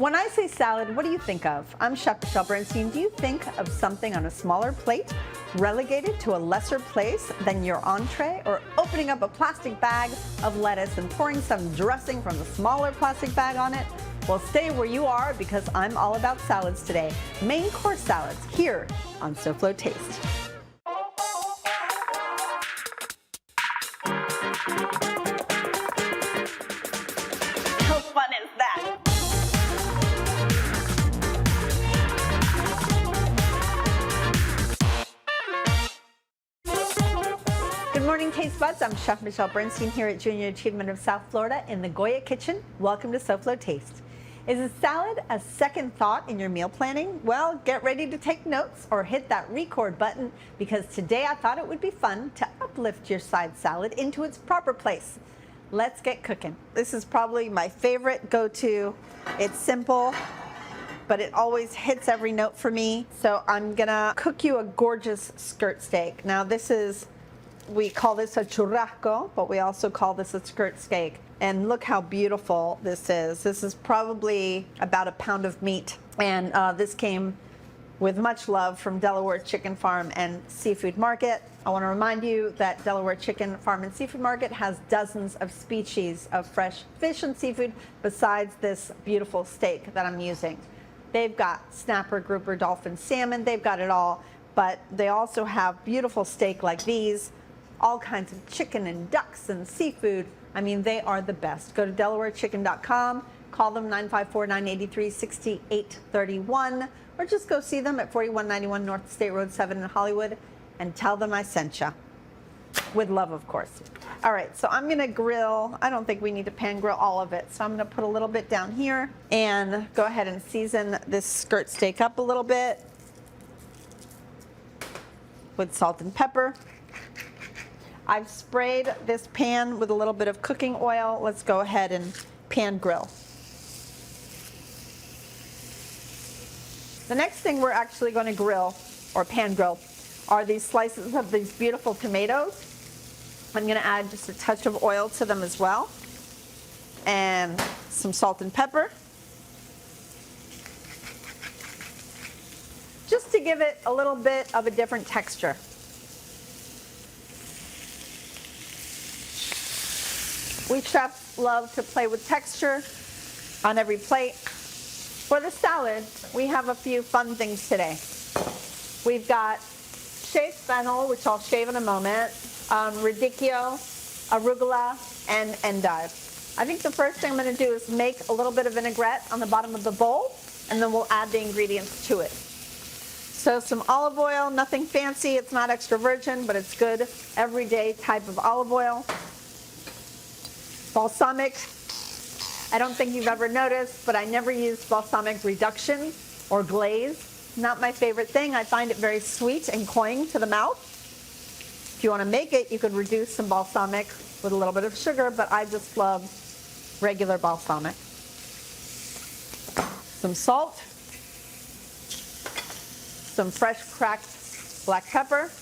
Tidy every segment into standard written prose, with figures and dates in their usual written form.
When I say salad, what do you think of? I'm Chef Michelle Bernstein. Do you think of something on a smaller plate, relegated to a lesser place than your entree, or opening up a plastic bag of lettuce and pouring some dressing from the smaller plastic bag on it? Well, stay where you are because I'm all about salads today. Main course salads here on SoFlo Taste. How fun is that? Good morning, Taste Buds. I'm Chef Michelle Bernstein here at Junior Achievement of South Florida in the Goya Kitchen. Welcome to SoFlo Taste. Is a salad a second thought in your meal planning? Well, get ready to take notes or hit that record button because today I thought it would be fun to uplift your side salad into its proper place. Let's get cooking. This is probably my favorite go-to. It's simple, but it always hits every note for me. So I'm gonna cook you a gorgeous skirt steak. Now we call this a churrasco, but we also call this a skirt steak. And look how beautiful this is. This is probably about a pound of meat. And this came with much love from Delaware Chicken Farm and Seafood Market. I want to remind you that Delaware Chicken Farm and Seafood Market has dozens of species of fresh fish and seafood besides this beautiful steak that I'm using. They've got snapper, grouper, dolphin, salmon. They've got it all. But they also have beautiful steak like these, all kinds of chicken and ducks and seafood. I mean, they are the best. Go to DelawareChicken.com, call them 954-983-6831, or just go see them at 4191 North State Road 7 in Hollywood and tell them I sent you. With love, of course. All right, so I'm gonna grill. I don't think we need to pan grill all of it, so I'm gonna put a little bit down here and go ahead and season this skirt steak up a little bit with salt and pepper. I've sprayed this pan with a little bit of cooking oil. Let's go ahead and pan grill. The next thing we're actually going to grill, or pan grill, are these slices of these beautiful tomatoes. I'm going to add just a touch of oil to them as well, and some salt and pepper, just to give it a little bit of a different texture. We chefs love to play with texture on every plate. For the salad, we have a few fun things today. We've got shaved fennel, which I'll shave in a moment, radicchio, arugula, and endive. I think the first thing I'm going to do is make a little bit of vinaigrette on the bottom of the bowl, and then we'll add the ingredients to it. So some olive oil, nothing fancy, it's not extra virgin, but it's good everyday type of olive oil. Balsamic, I don't think you've ever noticed, but I never use balsamic reduction or glaze. Not my favorite thing. I find it very sweet and cloying to the mouth. If you want to make it, you could reduce some balsamic with a little bit of sugar, but I just love regular balsamic. Some salt, some fresh cracked black pepper.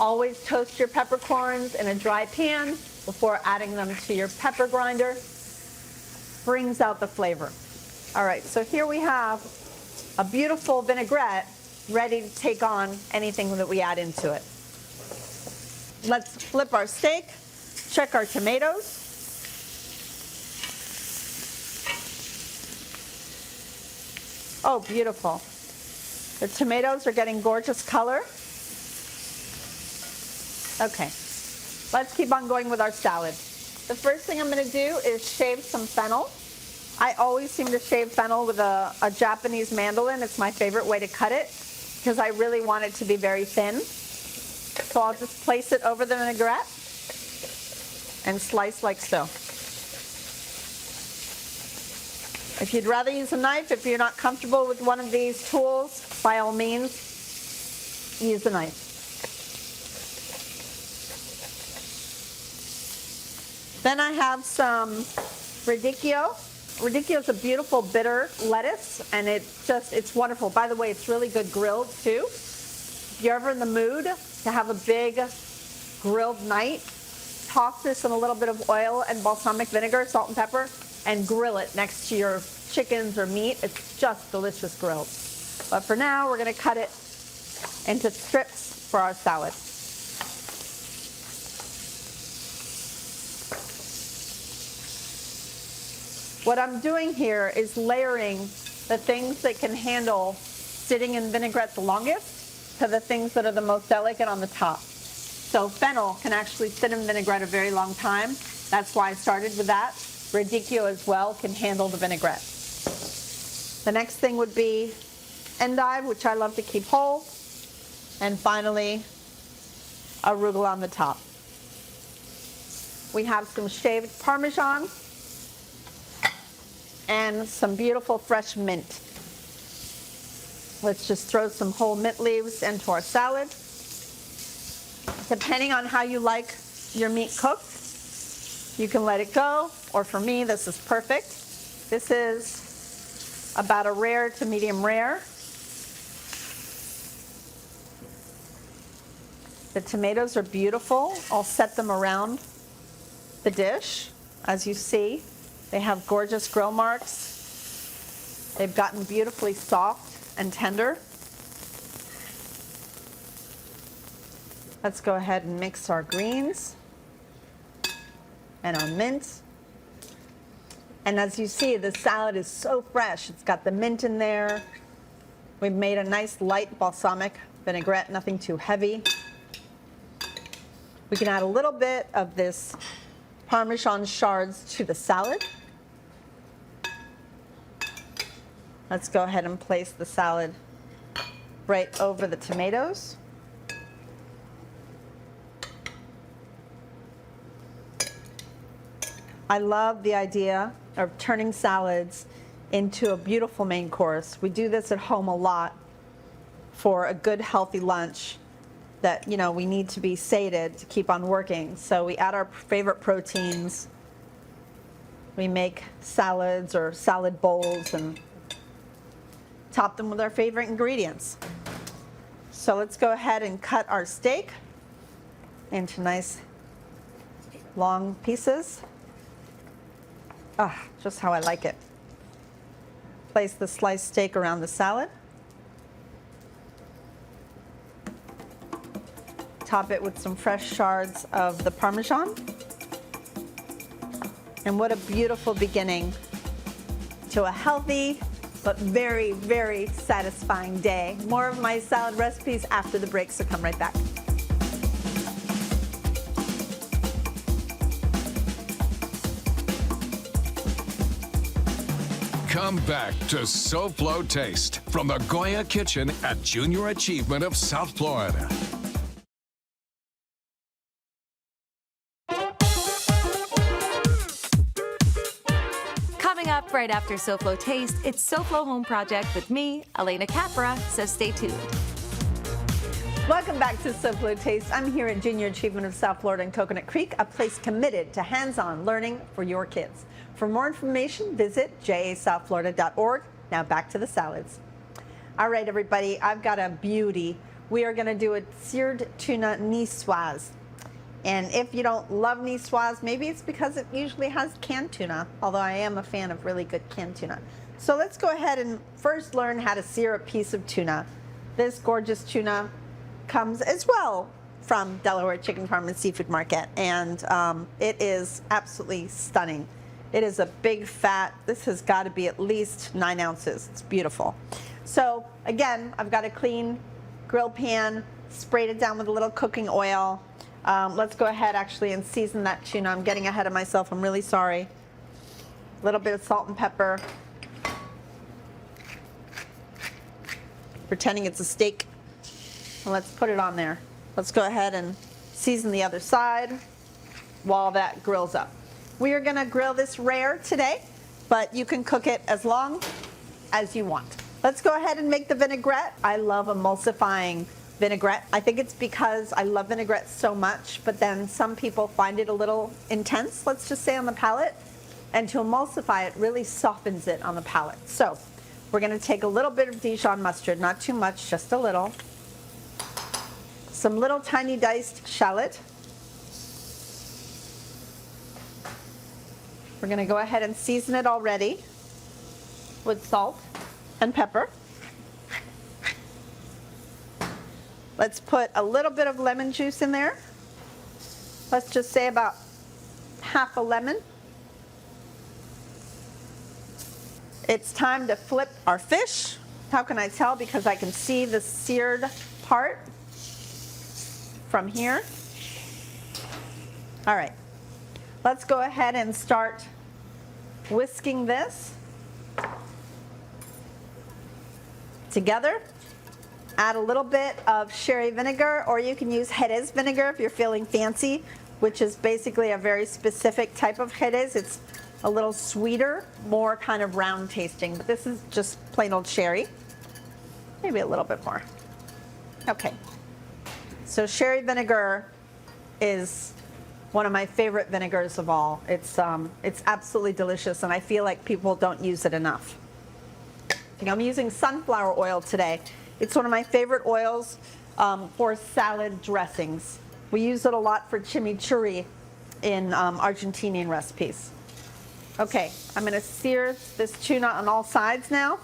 Always toast your peppercorns in a dry pan before adding them to your pepper grinder. Brings out the flavor. All right, so here we have a beautiful vinaigrette ready to take on anything that we add into it. Let's flip our steak, check our tomatoes. Oh, beautiful. The tomatoes are getting gorgeous color. Okay. Let's keep on going with our salad. The first thing I'm going to do is shave some fennel. I always seem to shave fennel with a Japanese mandolin. It's my favorite way to cut it because I really want it to be very thin. So I'll just place it over the vinaigrette and slice like so. If you'd rather use a knife, if you're not comfortable with one of these tools, by all means, use a knife. Then I have some radicchio. Radicchio is a beautiful bitter lettuce, and it's wonderful. By the way, it's really good grilled too. If you're ever in the mood to have a big grilled night, toss this in a little bit of oil and balsamic vinegar, salt and pepper. and grill it next to your chickens or meat. It's just delicious grilled. But for now, we're going to cut it into strips for our salad. What I'm doing here is layering the things that can handle sitting in vinaigrette the longest to the things that are the most delicate on the top. So fennel can actually sit in vinaigrette a very long time. That's why I started with that. Radicchio as well can handle the vinaigrette. The next thing would be endive, which I love to keep whole. And finally, arugula on the top. We have some shaved Parmesan and some beautiful fresh mint. Let's just throw some whole mint leaves into our salad. Depending on how you like your meat cooked, you can let it go, or for me, this is perfect. This is about a rare to medium rare. The tomatoes are beautiful. I'll set them around the dish. As you see, they have gorgeous grill marks. They've gotten beautifully soft and tender. Let's go ahead and mix our greens and our mint. And as you see, the salad is so fresh. It's got the mint in there. We've made a nice light balsamic vinaigrette, nothing too heavy. We can add a little bit of this Parmesan shards to the salad. Let's go ahead and place the salad right over the tomatoes. I love the idea of turning salads into a beautiful main course. We do this at home a lot for a good healthy lunch that, you know, we need to be sated to keep on working. So we add our favorite proteins. We make salads or salad bowls and top them with our favorite ingredients. So let's go ahead and cut our steak into nice long pieces. Just how I like it. Place the sliced steak around the salad. Top it with some fresh shards of the Parmesan. And what a beautiful beginning to a healthy but very, very satisfying day. More of my salad recipes after the break, so come right back. Come back to SoFlo Taste from the Goya Kitchen at Junior Achievement of South Florida. Coming up right after SoFlo Taste, it's SoFlo Home Project with me, Elena Capra, so stay tuned. Welcome back to SoFlo Taste. I'm here at Junior Achievement of South Florida in Coconut Creek, a place committed to hands-on learning for your kids. For more information, visit jasouthflorida.org. Now back to the salads. All right, everybody, I've got a beauty. We are going to do a seared tuna Niçoise. And if you don't love Niçoise, maybe it's because it usually has canned tuna, although I am a fan of really good canned tuna. So let's go ahead and first learn how to sear a piece of tuna. This gorgeous tuna comes as well from Delaware Chicken Farm and Seafood Market, and it is absolutely stunning. It is a big fat, this has got to be at least 9 ounces. It's beautiful. So again, I've got a clean grill pan, sprayed it down with a little cooking oil. Let's go ahead actually and season that tuna. I'm getting ahead of myself, I'm really sorry. A little bit of salt and pepper. Pretending it's a steak. And let's put it on there. Let's go ahead and season the other side while that grills up. We are going to grill this rare today, but you can cook it as long as you want. Let's go ahead and make the vinaigrette. I love emulsifying vinaigrette. I think it's because I love vinaigrette so much, but then some people find it a little intense, let's just say, on the palate. And to emulsify it really softens it on the palate. So we're going to take a little bit of Dijon mustard, not too much, just a little. Some little tiny diced shallot. We're going to go ahead and season it already with salt and pepper. Let's put a little bit of lemon juice in there. Let's just say about half a lemon. It's time to flip our fish. How can I tell? Because I can see the seared part from here. All right, let's go ahead and start whisking this together. Add a little bit of sherry vinegar, or you can use Jerez vinegar if you're feeling fancy, which is basically a very specific type of Jerez. It's a little sweeter, more kind of round tasting, but this is just plain old sherry. Maybe a little bit more. Okay. So sherry vinegar is one of my favorite vinegars of all. It's absolutely delicious, and I feel like people don't use it enough. I'm using sunflower oil today. It's one of my favorite oils for salad dressings. We use it a lot for chimichurri in Argentinian recipes. Okay, I'm going to sear this tuna on all sides now.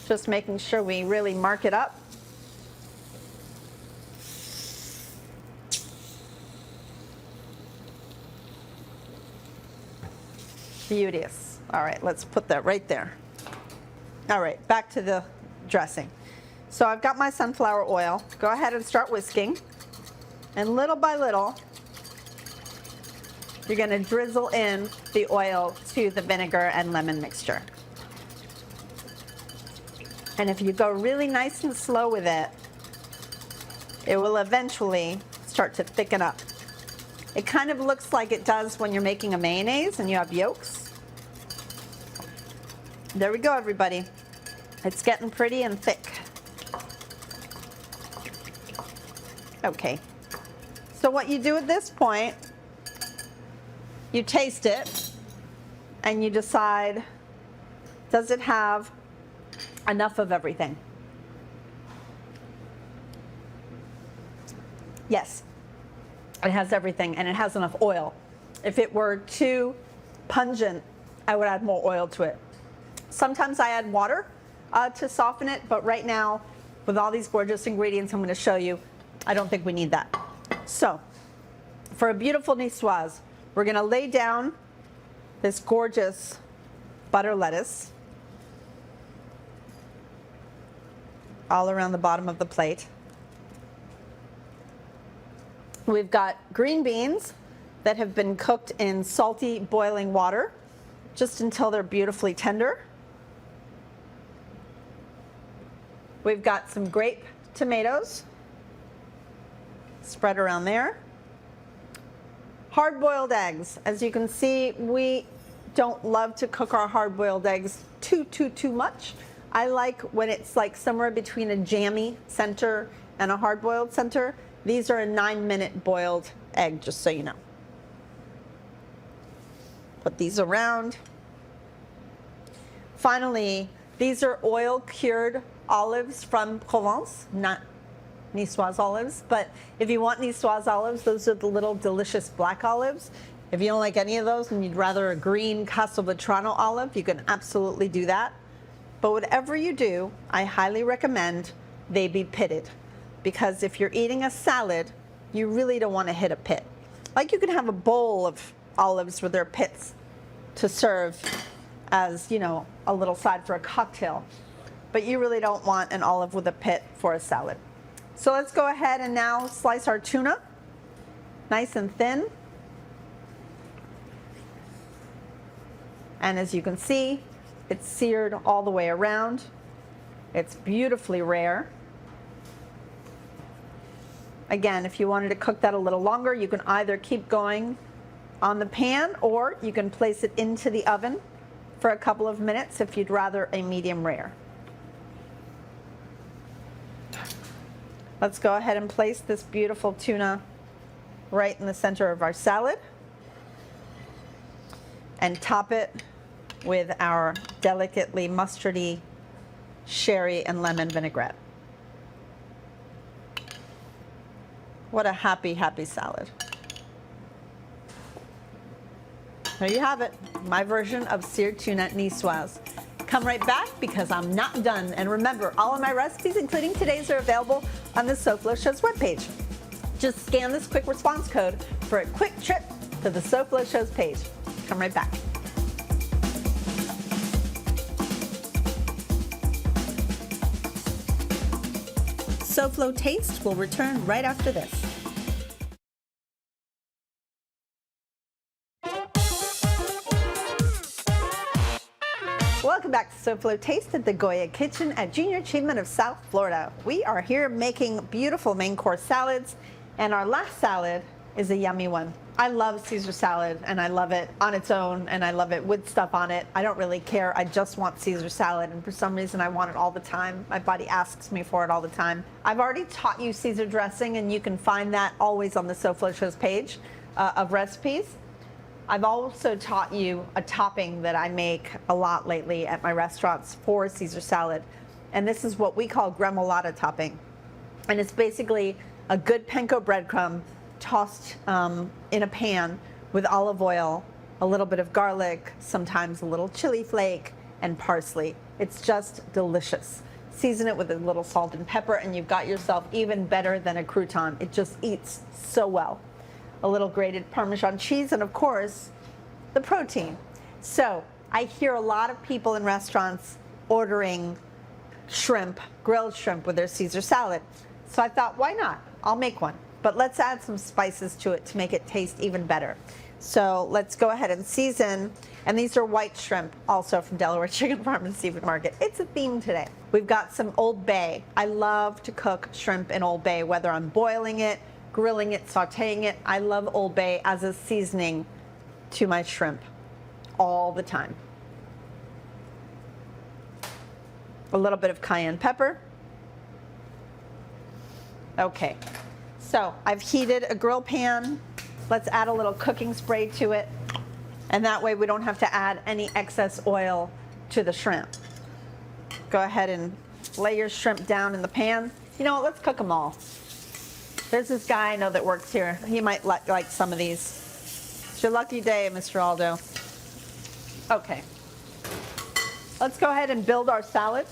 Just making sure we really mark it up. Beauteous. All right, let's put that right there. All right, back to the dressing. So I've got my sunflower oil. Go ahead and start whisking. And little by little, you're going to drizzle in the oil to the vinegar and lemon mixture. And if you go really nice and slow with it, it will eventually start to thicken up. It kind of looks like it does when you're making a mayonnaise and you have yolks. There we go, everybody. It's getting pretty and thick. Okay. So what you do at this point, you taste it and you decide, does it have enough of everything? Yes, it has everything, and it has enough oil. If it were too pungent, I would add more oil to it. Sometimes I add water to soften it, but right now, with all these gorgeous ingredients I'm going to show you, I don't think we need that. So, for a beautiful niçoise, we're going to lay down this gorgeous butter lettuce all around the bottom of the plate. We've got green beans that have been cooked in salty boiling water just until they're beautifully tender. We've got some grape tomatoes spread around there. Hard-boiled eggs. As you can see, we don't love to cook our hard-boiled eggs too much. I like when it's like somewhere between a jammy center and a hard-boiled center. These are a 9-minute boiled egg, just so you know. Put these around. Finally, these are oil-cured olives from Provence, not Niçoise olives. But if you want Niçoise olives, those are the little delicious black olives. If you don't like any of those and you'd rather a green Castelvetrano olive, you can absolutely do that. But whatever you do, I highly recommend they be pitted. Because if you're eating a salad, you really don't want to hit a pit. Like, you can have a bowl of olives with their pits to serve as, you know, a little side for a cocktail. But you really don't want an olive with a pit for a salad. So let's go ahead and now slice our tuna nice and thin. And as you can see, it's seared all the way around. It's beautifully rare. Again, if you wanted to cook that a little longer, you can either keep going on the pan or you can place it into the oven for a couple of minutes if you'd rather a medium rare. Let's go ahead and place this beautiful tuna right in the center of our salad and top it with our delicately mustardy sherry and lemon vinaigrette. What a happy, happy salad. There you have it, my version of seared tuna Niçoise. Come right back because I'm not done. And remember, all of my recipes, including today's, are available on the SoFlo Show's webpage. Just scan this quick response code for a quick trip to the SoFlo Show's page. Come right back. SoFlo Taste will return right after this. Welcome back to SoFlo Taste at the Goya Kitchen at Junior Achievement of South Florida. We are here making beautiful main course salads, and our last salad is a yummy one. I love Caesar salad, and I love it on its own, and I love it with stuff on it. I don't really care. I just want Caesar salad, and for some reason I want it all the time. My body asks me for it all the time. I've already taught you Caesar dressing, and you can find that always on the SoFlo Show's page of recipes. I've also taught you a topping that I make a lot lately at my restaurants for Caesar salad, and this is what we call gremolata topping. And it's basically a good panko breadcrumb tossed in a pan with olive oil, a little bit of garlic, sometimes a little chili flake, and parsley. It's just delicious. Season it with a little salt and pepper, and you've got yourself even better than a crouton. It just eats so well. A little grated Parmesan cheese, and of course, the protein. So I hear a lot of people in restaurants ordering shrimp, grilled shrimp with their Caesar salad. So I thought, why not? I'll make one. But let's add some spices to it to make it taste even better. So let's go ahead and season. And these are white shrimp, also from Delaware Chicken Farm and Seafood Market. It's a theme today. We've got some Old Bay. I love to cook shrimp in Old Bay, whether I'm boiling it, grilling it, sauteing it. I love Old Bay as a seasoning to my shrimp all the time. A little bit of cayenne pepper. Okay, so I've heated a grill pan. Let's add a little cooking spray to it, and that way we don't have to add any excess oil to the shrimp. Go ahead and lay your shrimp down in the pan. You know what, let's cook them all. There's this guy I know that works here. He might like some of these. It's your lucky day, Mr. Aldo. Okay. Let's go ahead and build our salad.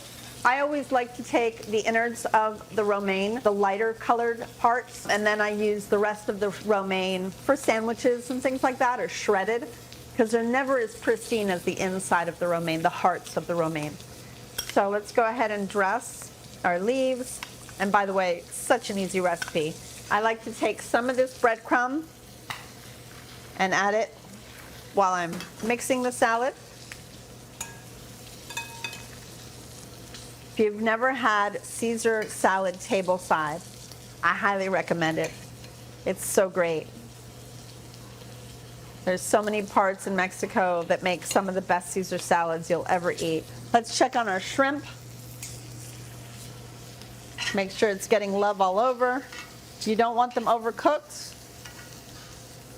I always like to take the innards of the romaine, the lighter colored parts, and then I use the rest of the romaine for sandwiches and things like that, or shredded, because they're never as pristine as the inside of the romaine, the hearts of the romaine. So let's go ahead and dress our leaves. And by the way, such an easy recipe. I like to take some of this breadcrumb and add it while I'm mixing the salad. If you've never had Caesar salad tableside, I highly recommend it. It's so great. There's so many parts in Mexico that make some of the best Caesar salads you'll ever eat. Let's check on our shrimp. Make sure it's getting love all over. You don't want them overcooked,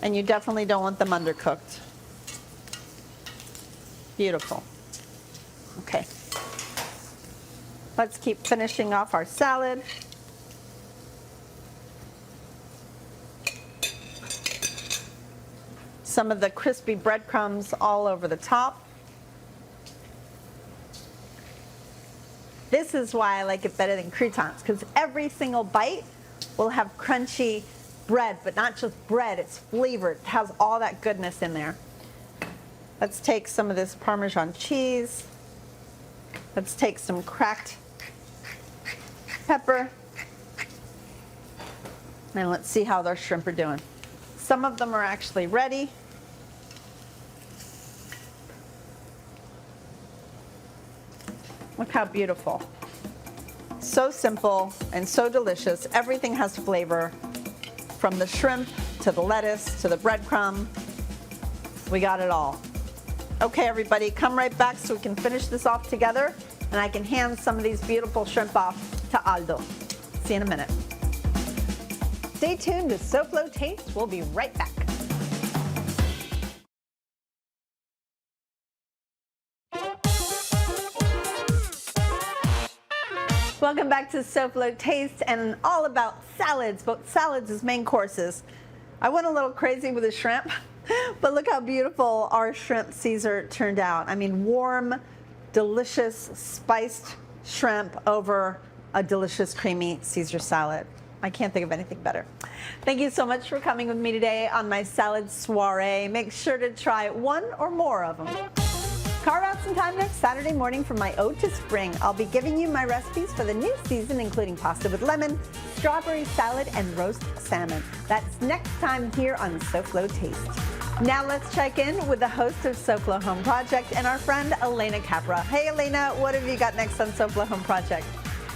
and you definitely don't want them undercooked. Beautiful. Okay. Let's keep finishing off our salad. Some of the crispy breadcrumbs all over the top. This is why I like it better than croutons, because every single bite will have crunchy bread, but not just bread, it's flavored. It has all that goodness in there. Let's take some of this Parmesan cheese. Let's take some cracked pepper. And let's see how those shrimp are doing. Some of them are actually ready. Look how beautiful. So simple and so delicious. Everything has flavor, from the shrimp to the lettuce to the breadcrumb. We got it all. Okay, everybody, come right back so we can finish this off together, and I can hand some of these beautiful shrimp off to Aldo. See you in a minute. Stay tuned to SoFlo Taste. We'll be right back. Welcome back to SoFlo Taste, and all about salads, both salads as main courses. I went a little crazy with the shrimp. But look how beautiful our shrimp Caesar turned out. I mean, warm, delicious, spiced shrimp over a delicious, creamy Caesar salad. I can't think of anything better. Thank you so much for coming with me today on my salad soiree. Make sure to try one or more of them. Carve out some time next Saturday morning for my Ode to Spring. I'll be giving you my recipes for the new season, including pasta with lemon, strawberry salad, and roast salmon. That's next time here on SoFlo Taste. Now let's check in with the host of SoFlo Home Project and our friend Elena Capra. Hey Elena, what have you got next on SoFlo Home Project?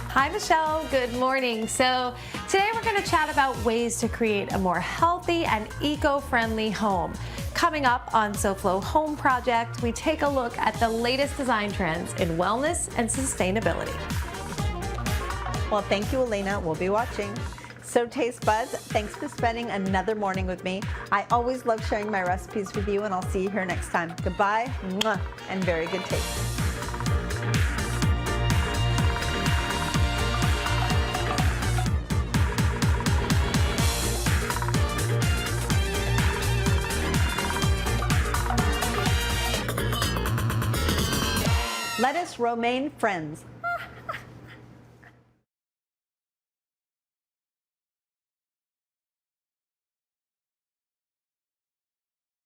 Hi Michelle, good morning. So today we're going to chat about ways to create a more healthy and eco-friendly home. Coming up on SoFlo Home Project, we take a look at the latest design trends in wellness and sustainability. Well, thank you, Elena. We'll be watching. So Taste Buds, thanks for spending another morning with me. I always love sharing my recipes with you, and I'll see you here next time. Goodbye, mwah, and very good taste. Lettuce romaine friends,